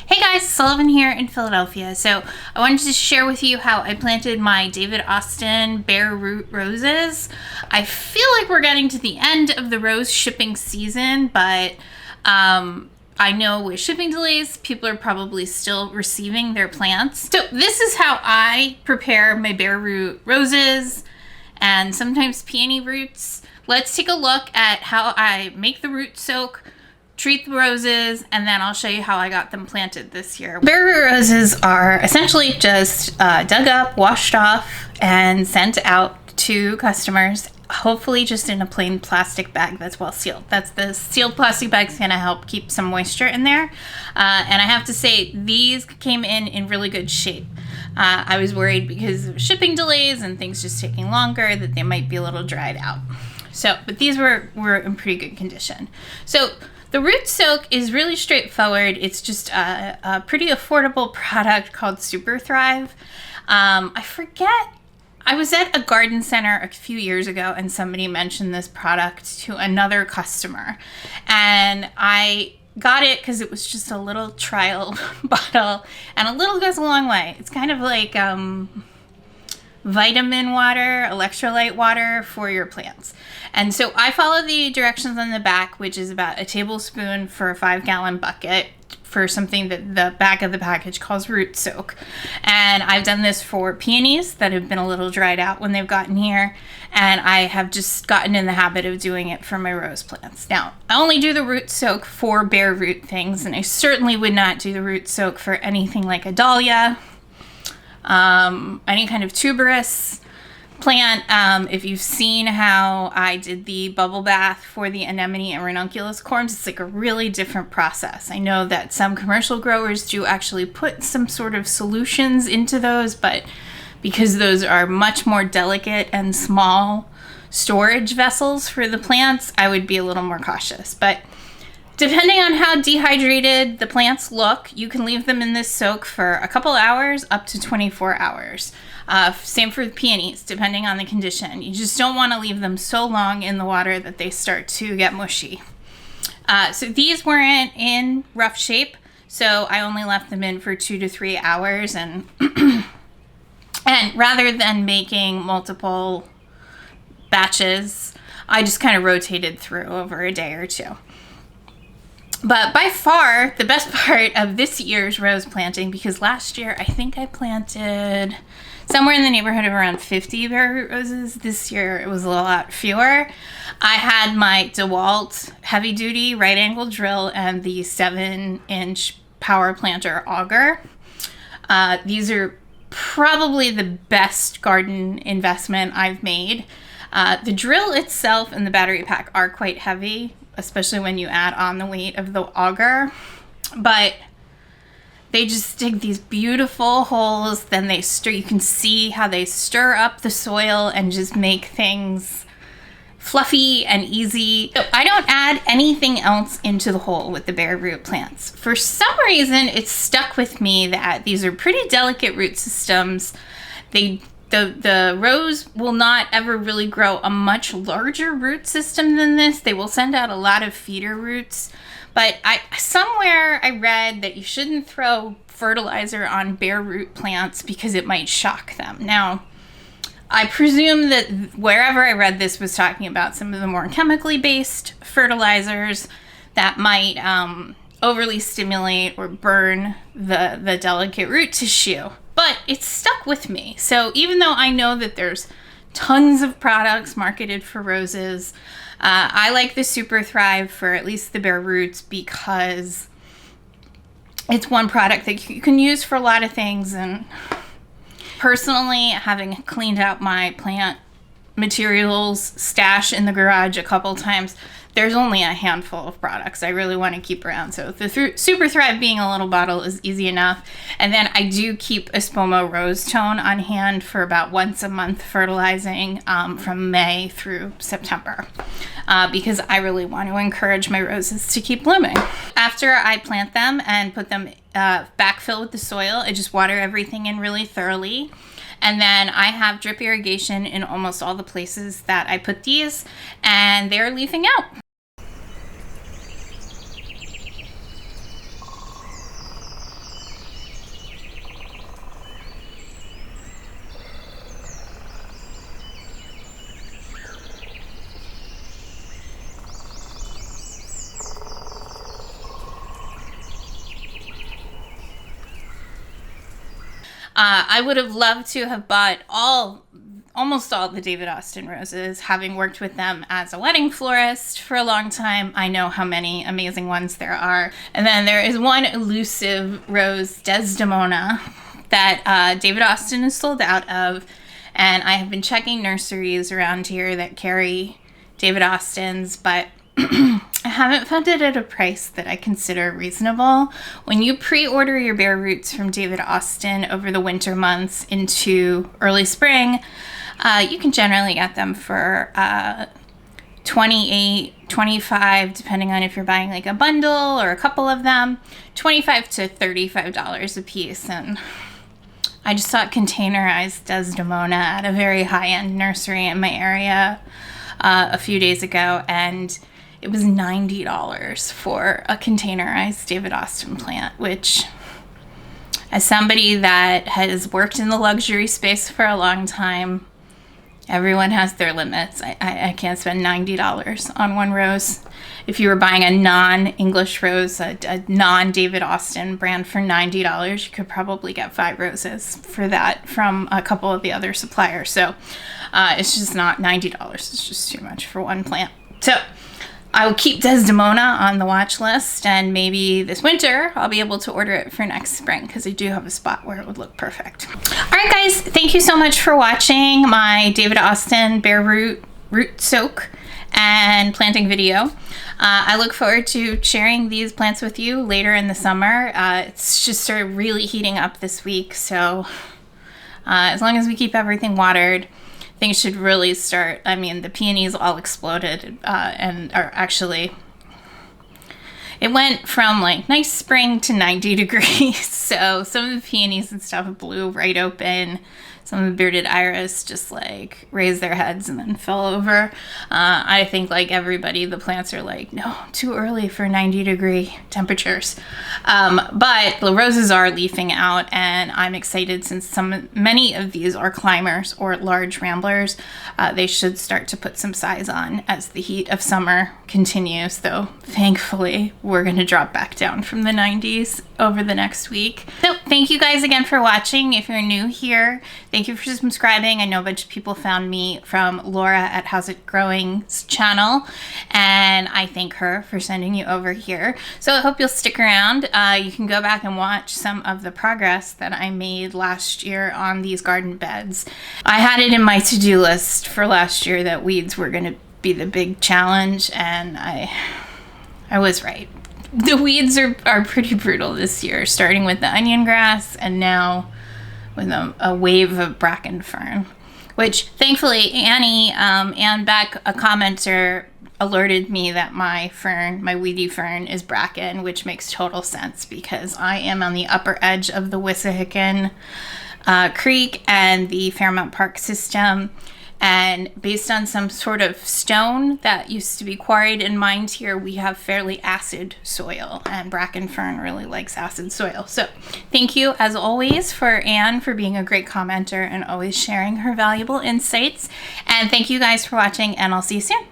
Hey guys, Sullivan here in Philadelphia. So I wanted to share with you how I planted my David Austin bare root roses. I feel like we're getting to the end of the rose shipping season, but I know with shipping delays, people are probably still receiving their plants. So this is how I prepare my bare root roses and sometimes peony roots. Let's take a look at how I make the root soak, treat the roses, and then I'll show you how I got them planted this year. Bare root roses are essentially just dug up, washed off, and sent out to customers, hopefully just in a plain plastic bag that's well sealed. That's the sealed plastic bag's gonna help keep some moisture in there. And I have to say, these came in really good shape. I was worried because of shipping delays and things just taking longer that they might be a little dried out. So, but these were in pretty good condition. So the root soak is really straightforward. It's just a pretty affordable product called Super Thrive. I forget, I was at a garden center a few years ago and somebody mentioned this product to another customer. And I got it because it was just a little trial bottle, and a little goes a long way. It's kind of like vitamin water, electrolyte water for your plants. And so I follow the directions on the back, which is about a tablespoon for a 5-gallon bucket for something that the back of the package calls root soak. And I've done this for peonies that have been a little dried out when they've gotten here. And I have just gotten in the habit of doing it for my rose plants. Now, I only do the root soak for bare root things, and I certainly would not do the root soak for anything like a dahlia, any kind of tuberous plant. If you've seen how I did the bubble bath for the anemone and ranunculus corms, it's like a really different process. I know that some commercial growers do actually put some sort of solutions into those, but because those are much more delicate and small storage vessels for the plants, I would be a little more cautious. But depending on how dehydrated the plants look, you can leave them in this soak for a couple hours up to 24 hours. Same for the peonies, depending on the condition. You just don't want to leave them so long in the water that they start to get mushy. So these weren't in rough shape, so I only left them in for 2 to 3 hours. And and rather than making multiple batches, I just kind of rotated through over a day or two. But by far, the best part of this year's rose planting, because last year I think I planted somewhere in the neighborhood of around 50 bare root roses. This year it was a lot fewer. I had my DeWalt heavy duty right angle drill and the 7-inch power planter auger. These are probably the best garden investment I've made. The drill itself and the battery pack are quite heavy, especially when you add on the weight of the auger, but they just dig these beautiful holes. Then they stir, you can see how they stir up the soil and just make things fluffy and easy. So I don't add anything else into the hole with the bare root plants. For some reason, it's stuck with me that these are pretty delicate root systems. The rose will not ever really grow a much larger root system than this. They will send out a lot of feeder roots, but somewhere I read that you shouldn't throw fertilizer on bare root plants because it might shock them. Now, I presume that wherever I read this was talking about some of the more chemically based fertilizers that might overly stimulate or burn the delicate root tissue. But it's stuck with me. So even though I know that there's tons of products marketed for roses, I like the Super Thrive for at least the bare roots because it's one product that you can use for a lot of things. And personally, having cleaned out my plant materials stash in the garage a couple times, there's only a handful of products I really want to keep around. So the Super Thrive being a little bottle is easy enough. And then I do keep Espomo Rose Tone on hand for about once a month fertilizing from May through September because I really want to encourage my roses to keep blooming. After I plant them and put them backfill with the soil, I just water everything in really thoroughly. And then I have drip irrigation in almost all the places that I put these, and they're leafing out. I would have loved to have bought almost all the David Austin roses. Having worked with them as a wedding florist for a long time, I know how many amazing ones there are. And then there is one elusive rose, Desdemona, that David Austin is sold out of. And I have been checking nurseries around here that carry David Austins, but I haven't found it at a price that I consider reasonable. When you pre-order your bare roots from David Austin over the winter months into early spring, you can generally get them for $28, $25, depending on if you're buying like a bundle or a couple of them, $25 to $35 a piece. And I just saw containerized Desdemona at a very high-end nursery in my area a few days ago, and it was $90 for a containerized David Austin plant, which, as somebody that has worked in the luxury space for a long time, everyone has their limits. I can't spend $90 on one rose. If you were buying a non-English rose, a non-David Austin brand for $90, you could probably get 5 roses for that from a couple of the other suppliers. So it's just not $90. It's just too much for one plant. So I will keep Desdemona on the watch list, and maybe this winter I'll be able to order it for next spring, because I do have a spot where it would look perfect. All right, guys, thank you so much for watching my David Austin bare root soak and planting video. I look forward to sharing these plants with you later in the summer. It's just started really heating up this week, so as long as we keep everything watered, things should really start. I mean, the peonies all exploded and are actually, it went from like nice spring to 90 degrees. So some of the peonies and stuff blew right open. Some of the bearded iris just like raised their heads and then fell over. I think like everybody, the plants are like, no, too early for 90-degree temperatures. But the roses are leafing out, and I'm excited since many of these are climbers or large ramblers. They should start to put some size on as the heat of summer continues, though thankfully we're going to drop back down from the 90s over the next week. So thank you guys again for watching. If you're new here, thank you for subscribing. I know a bunch of people found me from Laura at How's It Growing's channel, and I thank her for sending you over here. So I hope you'll stick around. You can go back and watch some of the progress that I made last year on these garden beds. I had it in my to-do list for last year that weeds were going to be the big challenge, and I was right. The weeds are pretty brutal this year, starting with the onion grass and now with a wave of bracken fern, which thankfully Ann Beck, a commenter, alerted me that my weedy fern is bracken, which makes total sense because I am on the upper edge of the Wissahickon Creek and the Fairmount Park system. And based on some sort of stone that used to be quarried and mined here, we have fairly acid soil, and bracken fern really likes acid soil. So thank you, as always, for Anne for being a great commenter and always sharing her valuable insights. And thank you guys for watching, and I'll see you soon.